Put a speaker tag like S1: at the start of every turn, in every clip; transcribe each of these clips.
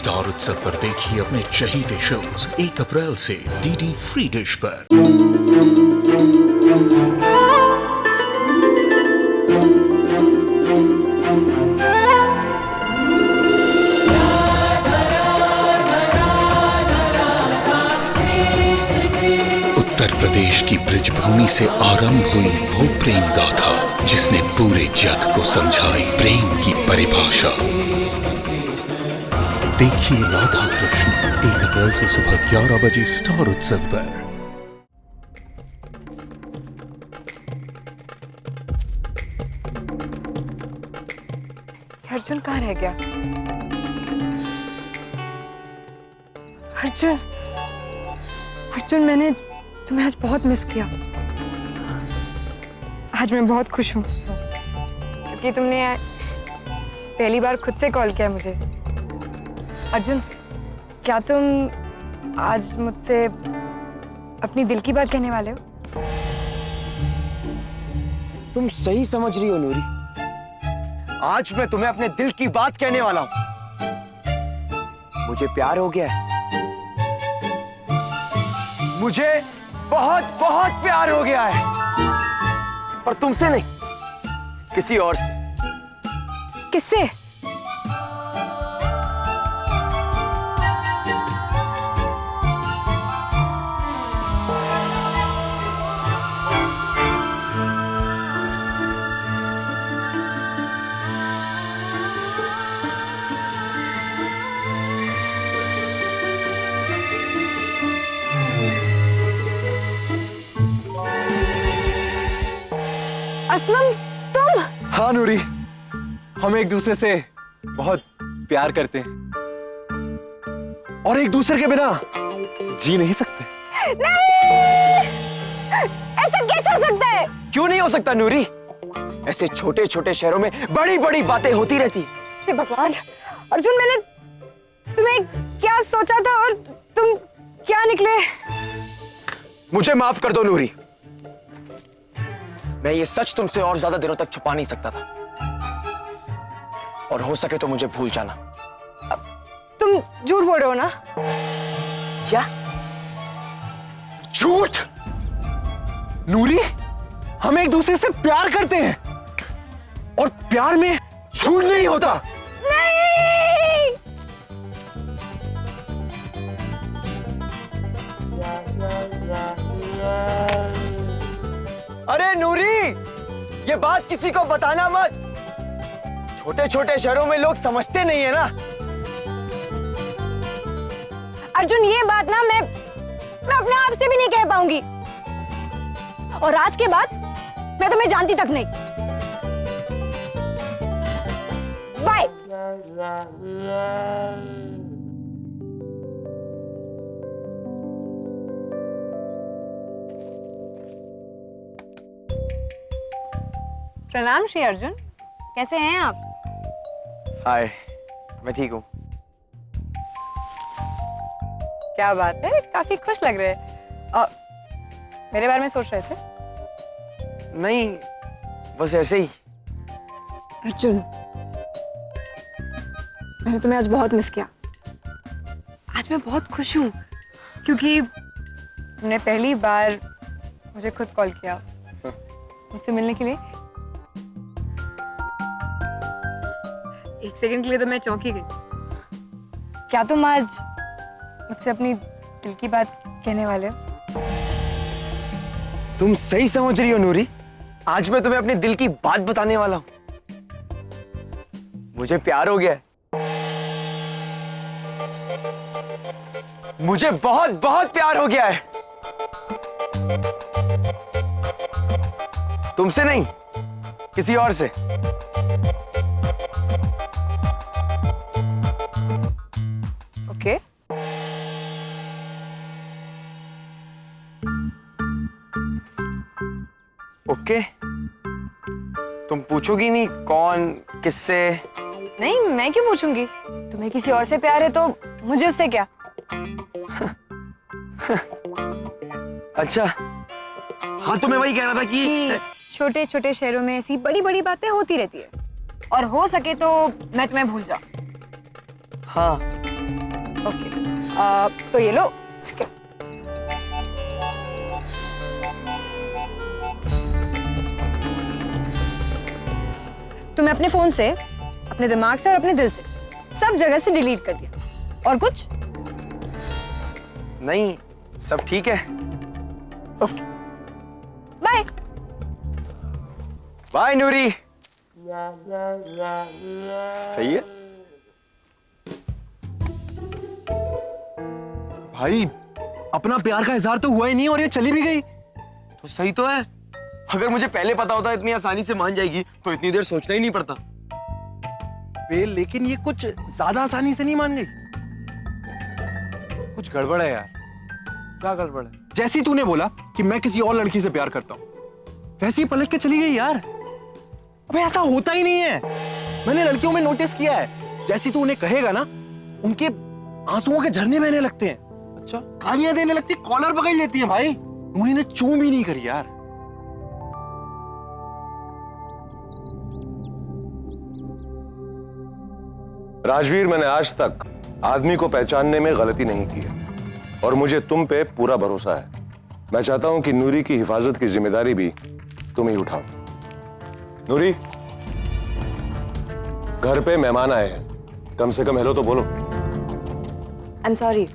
S1: Star उत्सव पर देखिए अपने चहीते शोज 1 अप्रैल से डीडी फ्री डिश पर। उत्तर प्रदेश की ब्रजभूमि से आरंभ हुई वो प्रेम गाथा जिसने पूरे जग को समझाई प्रेम की परिभाषा। देखिए राधा कृष्ण 1 अप्रैल से सुबह 11 बजे स्टार उत्सव पर।
S2: अर्जुन कहाँ रह गया? अर्जुन, अर्जुन मैंने तुम्हें आज बहुत मिस किया। आज मैं बहुत खुश हूँ क्योंकि तुमने पहली बार खुद से कॉल किया मुझे। अर्जुन, क्या तुम आज मुझसे अपनी दिल की बात कहने वाले हो?
S3: तुम सही समझ रही हो नूरी। आज मैं तुम्हें अपने दिल की बात कहने वाला हूं। मुझे प्यार हो गया है। मुझे बहुत बहुत प्यार हो गया है, पर तुमसे नहीं, किसी और से।
S2: किससे? असलम, तुम?
S3: हाँ नूरी, हम एक दूसरे से बहुत प्यार करते हैं और एक दूसरे के बिना जी नहीं सकते।
S2: नहीं! ऐसा कैसे हो सकता है?
S3: क्यों नहीं हो सकता नूरी? ऐसे छोटे छोटे शहरों में बड़ी बड़ी बातें होती रहती।
S2: हे भगवान, अर्जुन मैंने तुम्हें क्या सोचा था और तुम क्या निकले?
S3: मुझे माफ कर दो नूरी। मैं ये सच तुमसे और ज्यादा दिनों तक छुपा नहीं सकता था, और हो सके तो मुझे भूल जाना।
S2: तुम झूठ बोल रहे हो ना?
S3: क्या झूठ? नूरी, हम एक दूसरे से प्यार करते हैं और प्यार में झूठ नहीं होता।
S2: नहीं!
S3: अरे नूरी, ये बात किसी को बताना मत। छोटे छोटे शहरों में लोग समझते नहीं है ना।
S2: अर्जुन, ये बात ना मैं अपने आप से भी नहीं कह पाऊंगी, और आज के बाद मैं तुम्हें जानती तक नहीं। बाय। प्रणाम श्री अर्जुन, कैसे हैं आप?
S3: हाय, मैं ठीक हूँ।
S2: क्या बात है, काफी खुश लग रहे हैं। मेरे बारे में सोच रहे थे?
S3: नहीं, बस ऐसे ही।
S2: अर्जुन, मैंने तुम्हें आज बहुत मिस किया। आज मैं बहुत खुश हूँ क्योंकि तुमने पहली बार मुझे खुद कॉल किया मुझसे मिलने के लिए। एक सेकंड के लिए तो मैं चौंकी गई। क्या तुम आज मुझसे अपनी दिल की बात कहने वाले हो?
S3: तुम सही समझ रही हो नूरी। आज मैं तुम्हें अपने दिल की बात बताने वाला हूं। मुझे प्यार हो गया है। मुझे बहुत बहुत प्यार हो गया है। तुमसे नहीं, किसी और से।
S2: ओके।
S3: ओके? तुम पूछोगी नहीं कौन, किससे?
S2: नहीं, मैं क्यों पूछूंगी? तुम्हें किसी और से प्यार है तो मुझे उससे क्या?
S3: अच्छा, हाँ तो मैं वही कह रहा था कि
S2: छोटे छोटे शहरों में ऐसी बड़ी बड़ी बातें होती रहती है, और हो सके तो मैं तुम्हें भूल जाऊं।
S3: हाँ,
S2: ओके, तो ये लो। तुमने अपने फोन से, अपने दिमाग से और अपने दिल से सब जगह से डिलीट कर दिया। और कुछ?
S3: नहीं, सब ठीक है।
S2: Okay, bye.
S3: बाय नूरी। सही है भाई, अपना प्यार का इजहार तो हुआ ही नहीं और ये चली भी गई तो सही तो है। अगर मुझे पहले पता होता इतनी आसानी से मान जाएगी तो इतनी देर सोचना ही नहीं पड़ता। लेकिन ये कुछ ज्यादा आसानी से नहीं मान गई। कुछ गड़बड़ है यार। क्या गड़बड़ है? जैसी तूने बोला कि मैं किसी और लड़की से प्यार करता हूं, वैसे ही पलट के चली गई यार। अबे ऐसा होता ही नहीं है। मैंने लड़कियों में नोटिस किया है, जैसी तू उन्हें कहेगा ना, उनके आंसुओं के झरने बहने लगते हैं। अच्छा, गालियां देने लगती, कॉलर पकड़ लेती है भाई। उन्होंने चूम ही नहीं करी यार।
S4: राजवीर, मैंने आज तक आदमी को पहचानने में गलती नहीं की है और मुझे तुम पे पूरा भरोसा है। मैं चाहता हूं कि नूरी की हिफाजत की जिम्मेदारी भी तुम ही उठाओ। नूरी, घर पे मेहमान आए हैं, कम से कम हेलो तो बोलो।
S2: I am sorry.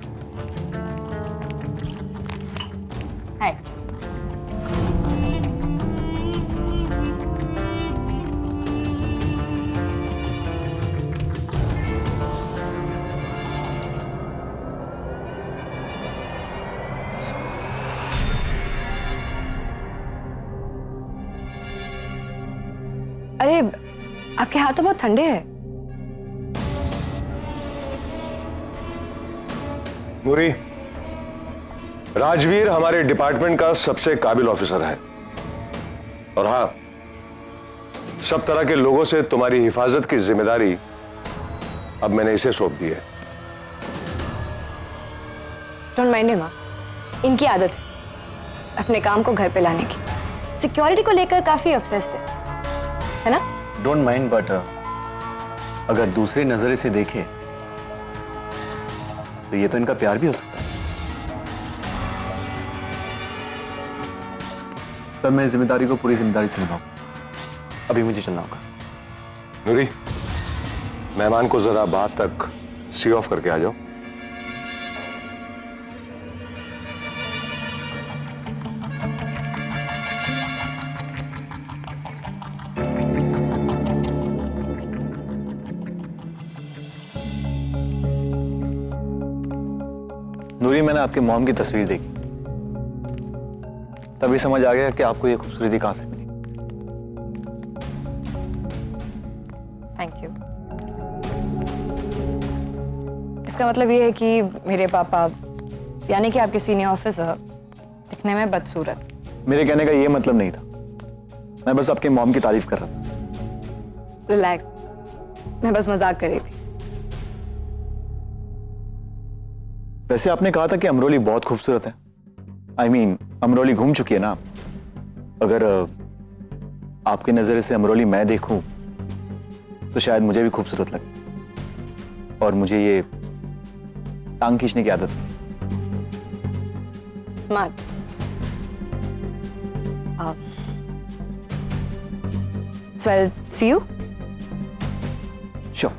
S2: हाय। अरे, आपके हाथ तो बहुत ठंडे हैं।
S4: नूरी, राजवीर हमारे डिपार्टमेंट का सबसे काबिल ऑफिसर है और हां, सब तरह के लोगों से तुम्हारी हिफाजत की जिम्मेदारी अब मैंने इसे सौंप दी है।
S2: डोंट माइंड हिम, इनकी आदत है अपने काम को घर पे लाने की। सिक्योरिटी को लेकर काफी ऑब्सेस्ड है ना?
S3: डोंट माइंड, बट अगर दूसरी नजरिए से देखे तो ये तो इनका प्यार भी हो सकता है। सर, मैं जिम्मेदारी को पूरी जिम्मेदारी से निभाऊं। अभी मुझे चलना होगा।
S4: नूरी, मेहमान को जरा बाहर तक सी ऑफ करके आ जाओ।
S5: नूरी, मैंने आपके मॉम की तस्वीर देखी, तभी समझ आ गया कि आपको ये खूबसूरती कहां से मिली।
S2: Thank you. इसका मतलब ये है कि मेरे पापा, यानी कि आपके सीनियर ऑफिसर, दिखने में बदसूरत।
S5: मेरे कहने का ये मतलब नहीं था, मैं बस आपके मॉम की तारीफ कर रहा था।
S2: रिलैक्स, मैं बस मजाक कर रही थी।
S5: वैसे आपने कहा था कि अमरोली बहुत खूबसूरत है। I mean, अमरोली घूम चुकी है ना आप। अगर आपके नजरे से अमरोली मैं देखूं तो शायद मुझे भी खूबसूरत लगे। और मुझे ये टांग खींचने की आदत है।
S2: Smart. So I'll see you.
S5: Sure.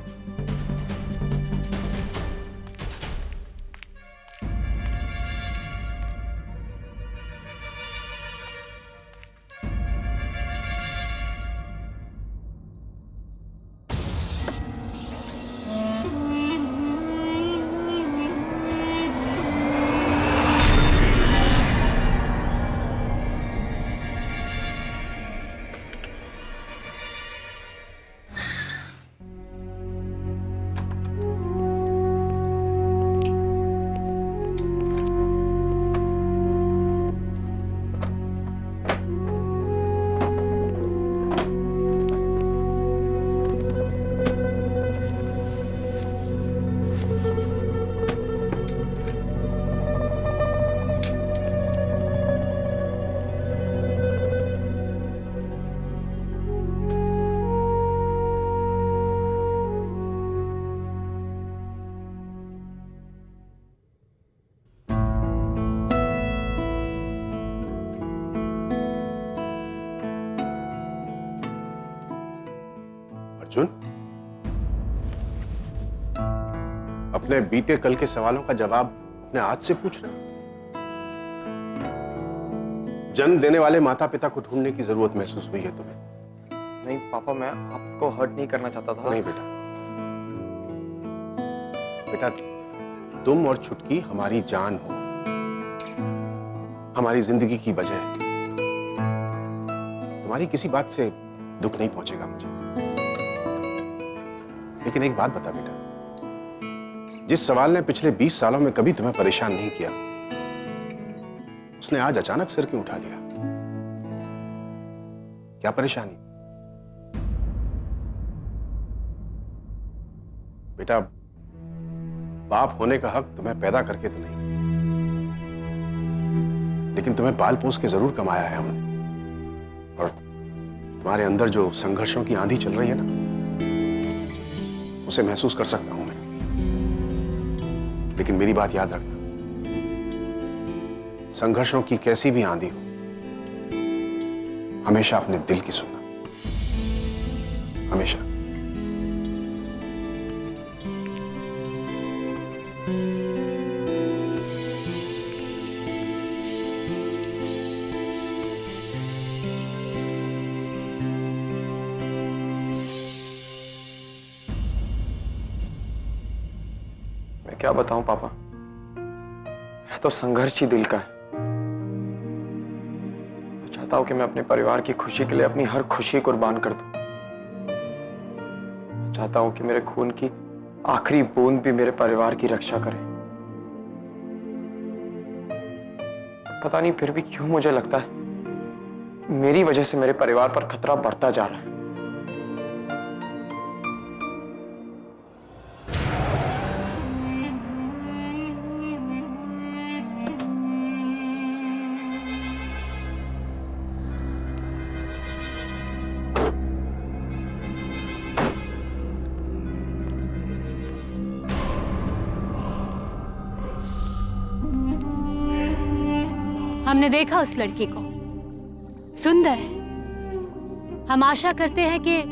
S6: अपने बीते कल के सवालों का जवाब अपने आज से पूछ रहे हो? जन्म देने वाले माता पिता को ढूंढने की जरूरत महसूस हुई है तुम्हें?
S3: नहीं पापा, मैं आपको हर्ट नहीं करना चाहता था।
S6: नहीं बेटा, बेटा तुम और छुटकी हमारी जान हो, हमारी जिंदगी की वजह है। तुम्हारी किसी बात से दुख नहीं पहुंचेगा मुझे। लेकिन एक बात बता बेटा, जिस सवाल ने पिछले 20 सालों में कभी तुम्हें परेशान नहीं किया, उसने आज अचानक सिर क्यों उठा लिया? क्या परेशानी? बेटा, बाप होने का हक तुम्हें पैदा करके तो नहीं, लेकिन तुम्हें पाल पोस के जरूर कमाया है हमने। और तुम्हारे अंदर जो संघर्षों की आंधी चल रही है ना, उसे महसूस कर सकता हूं मैं। लेकिन मेरी बात याद रखना, संघर्षों की कैसी भी आंधी हो, हमेशा अपने दिल की सुनना, हमेशा।
S3: मैं क्या बताऊं पापा, मेरा तो संघर्ष ही दिल का है। मैं चाहता हूं कि मैं अपने परिवार की खुशी के लिए अपनी हर खुशी कुर्बान कर दूं। मैं चाहता हूं कि मेरे खून की आखिरी बूंद भी मेरे परिवार की रक्षा करे। पता नहीं फिर भी क्यों मुझे लगता है मेरी वजह से मेरे परिवार पर खतरा बढ़ता जा रहा है।
S7: हमने देखा उस लड़की को, सुंदर है। हम आशा करते हैं कि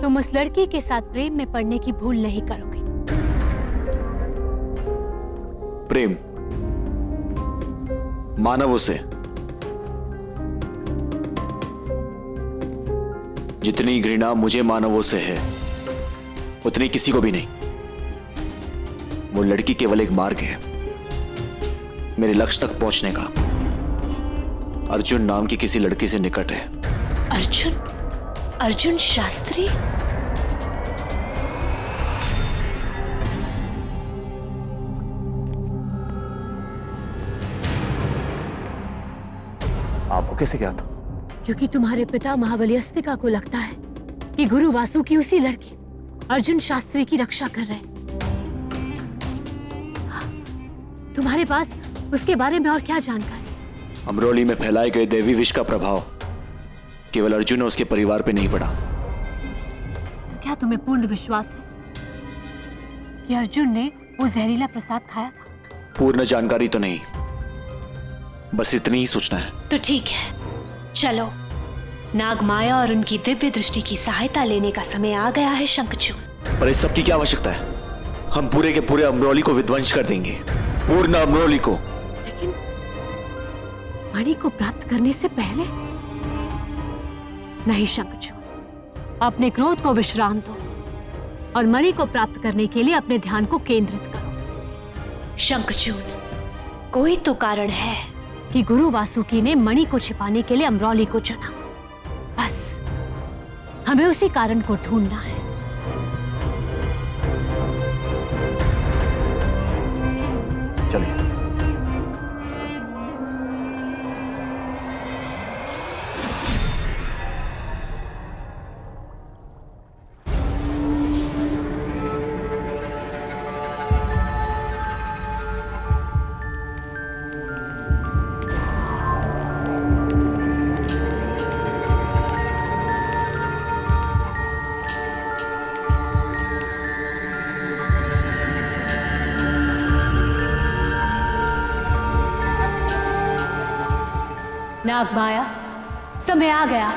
S7: तुम उस लड़की के साथ प्रेम में पड़ने की भूल नहीं करोगे।
S5: प्रेम मानव उसे, जितनी घृणा मुझे मानवों से है उतनी किसी को भी नहीं। वो लड़की केवल एक मार्ग है मेरे लक्ष्य तक पहुंचने का। अर्जुन नाम की किसी लड़की से निकट है।
S7: अर्जुन? अर्जुन शास्त्री?
S5: आपको कैसे क्या था?
S7: क्योंकि तुम्हारे पिता महाबली अस्तिका को लगता है कि गुरु वासु की उसी लड़के अर्जुन शास्त्री की रक्षा कर रहे हैं। तुम्हारे पास उसके बारे में और क्या जानकारी?
S5: अमरोली में फैलाए गए देवी विष का प्रभाव केवल अर्जुन और उसके परिवार पे नहीं पड़ा।
S7: तो क्या तुम्हें पूर्ण विश्वास है कि अर्जुन ने वो जहरीला प्रसाद खाया था?
S5: पूर्ण जानकारी तो नहीं, बस इतनी ही सूचना है।
S7: तो ठीक है, चलो। नागमाया और उनकी दिव्य दृष्टि की सहायता लेने का समय आ गया है शंखचूड़।
S5: पर इस सब की क्या आवश्यकता है? हम पूरे के पूरे अमरोली को विध्वंस कर देंगे, पूर्ण अमरोली को।
S7: लेकिन मणि को प्राप्त करने से पहले? नहीं शंखचूड़, अपने क्रोध को विश्राम दो और मणि को प्राप्त करने के लिए अपने ध्यान को केंद्रित करो। शंखचूड़, कोई तो कारण है कि गुरु वासुकी ने मणि को छिपाने के लिए अमरोली को चुना। बस हमें उसी कारण को ढूंढना है।
S5: चलिए।
S7: नागमाया, समय आ गया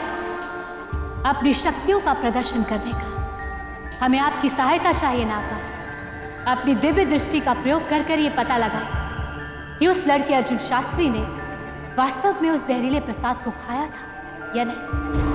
S7: अपनी शक्तियों का प्रदर्शन करने का। हमें आपकी सहायता चाहिए नागमाया। अपनी दिव्य दृष्टि का प्रयोग कर कर यह पता लगाए कि उस लड़के अर्जुन शास्त्री ने वास्तव में उस जहरीले प्रसाद को खाया था या नहीं।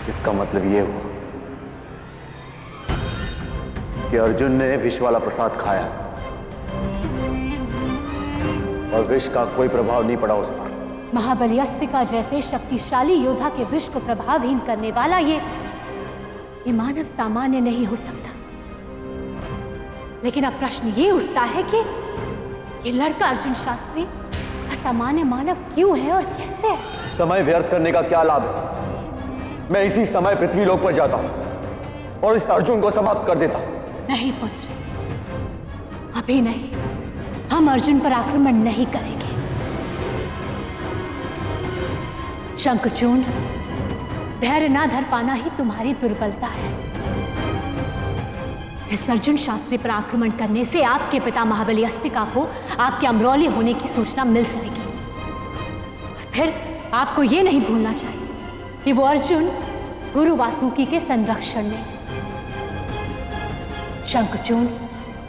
S5: इसका मतलब यह हुआ कि अर्जुन ने विष वाला प्रसाद खाया और विष का कोई प्रभाव नहीं पड़ा उस पर।
S7: महाबली अस्तिका जैसे शक्तिशाली योद्धा के विष को प्रभावहीन करने वाला ये मानव सामान्य नहीं हो सकता। लेकिन अब प्रश्न ये उठता है कि ये लड़का अर्जुन शास्त्री असामान्य मानव क्यों है और कैसे है?
S5: समय व्यर्थ करने का क्या लाभ है? मैं इसी समय पृथ्वी लोक पर जाता हूं और इस अर्जुन को समाप्त कर देता हूं।
S7: नहीं पुत्र, अभी नहीं। हम अर्जुन पर आक्रमण नहीं करेंगे। शंखचूर्ण, धैर्य ना धर पाना ही तुम्हारी दुर्बलता है। इस अर्जुन शास्त्री पर आक्रमण करने से आपके पिता महाबली अस्तिका को आपके अमरौली होने की सूचना मिल सकेगी। और फिर आपको यह नहीं भूलना चाहिए कि वो अर्जुन गुरु वासुकी के संरक्षण में। शंखचूर्ण,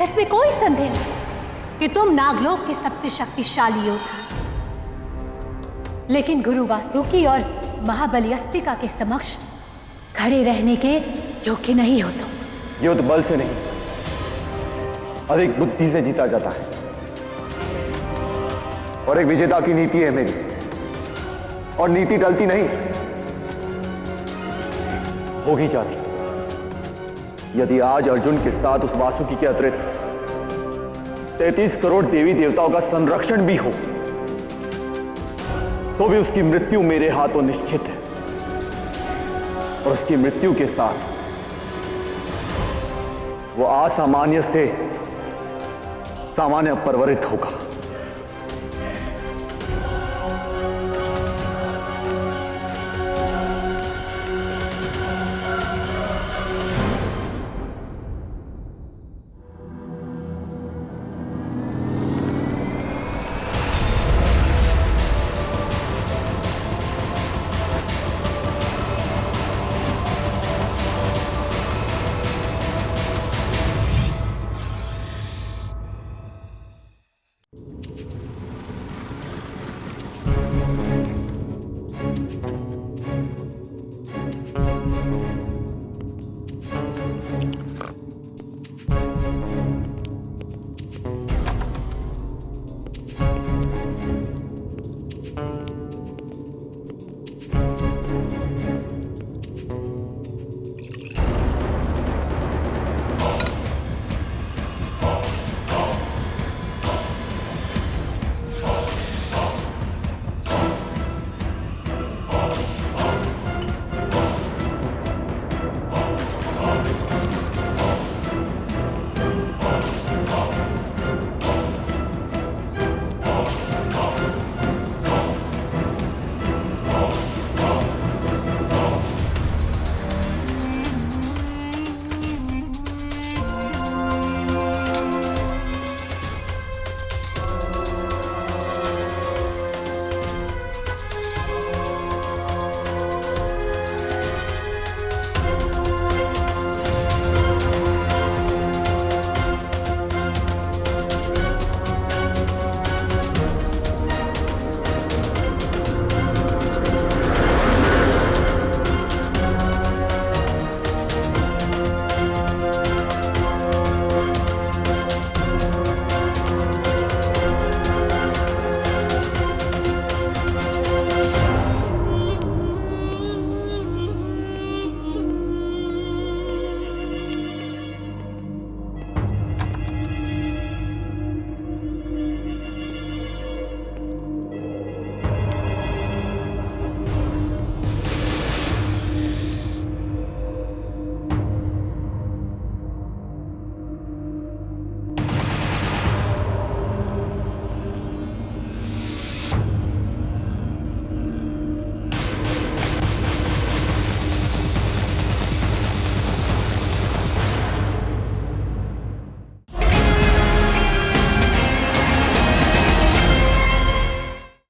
S7: इसमें कोई संदेह नहीं कि तुम नागलोक के सबसे शक्तिशाली योद्धा, लेकिन गुरु वासुकी और महाबली अस्तिका के समक्ष खड़े रहने के योग्य नहीं हो तुम।
S5: युद्ध बल से नहीं, अधिक बुद्धि से जीता जाता है और एक विजेता की नीति है मेरी, और नीति टलती नहीं, होगी जाती। यदि आज अर्जुन के साथ उस वासुकी के अतिरिक्त 33 करोड़ देवी देवताओं का संरक्षण भी हो, तो भी उसकी मृत्यु मेरे हाथों निश्चित है। और उसकी मृत्यु के साथ वो असामान्य से सामान्य परिवर्तित होगा।